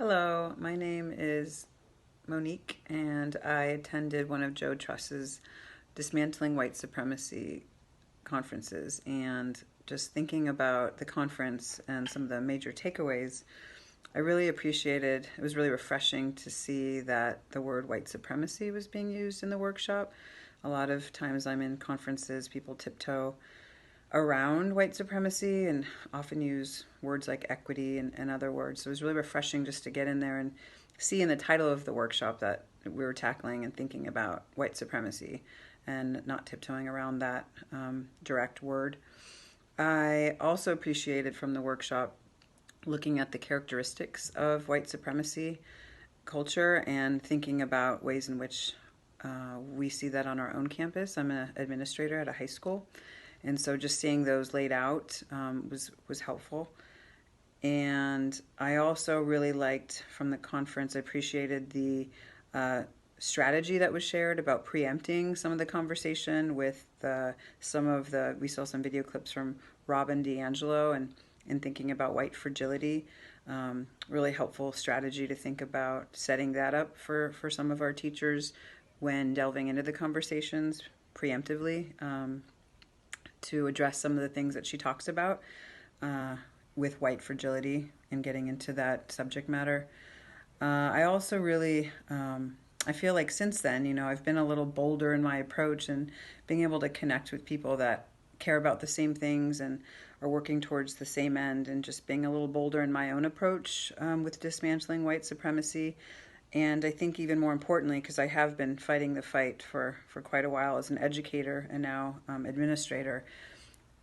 Hello, my name is Monique, and I attended one of Joe Truss's Dismantling White Supremacy conferences. And just thinking about the conference and some of the major takeaways, I really appreciated, it was really refreshing to see that the word white supremacy was being used in the workshop. A lot of times I'm in conferences, people tiptoe around white supremacy and often use words like equity and other words. So it was really refreshing just to get in there and see in the title of the workshop that we were tackling and thinking about white supremacy and not tiptoeing around that direct word. I also appreciated from the workshop looking at the characteristics of white supremacy culture and thinking about ways in which we see that on our own campus. I'm an administrator at a high school, and so just seeing those laid out was helpful. And I also really liked from the conference, I appreciated the strategy that was shared about preempting some of the conversation with we saw some video clips from Robin DiAngelo and thinking about white fragility. Really helpful strategy to think about setting that up for some of our teachers when delving into the conversations preemptively. To address some of the things that she talks about with white fragility and getting into that subject matter. I also really, I feel like since then, I've been a little bolder in my approach and being able to connect with people that care about the same things and are working towards the same end, and just being a little bolder in my own approach with dismantling white supremacy. And I think even more importantly, because I have been fighting the fight for quite a while as an educator and now administrator,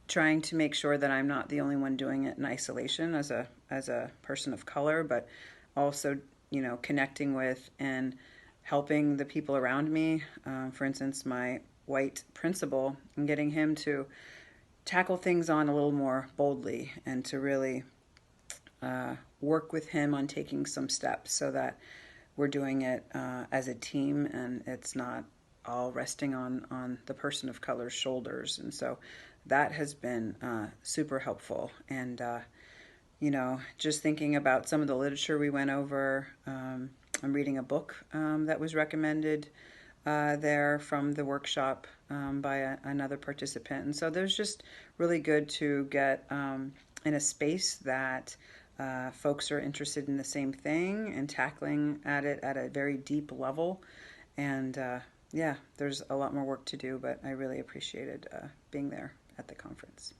trying to make sure that I'm not the only one doing it in isolation as a person of color, but also connecting with and helping the people around me. For instance, my white principal, and getting him to tackle things on a little more boldly and to really work with him on taking some steps so that we're doing it as a team and it's not all resting on the person of color's shoulders. And so that has been super helpful. And, just thinking about some of the literature we went over, I'm reading a book that was recommended there from the workshop by another participant. And so there's just really good to get in a space that folks are interested in the same thing and tackling at it at a very deep level. And yeah, there's a lot more work to do, but I really appreciated being there at the conference.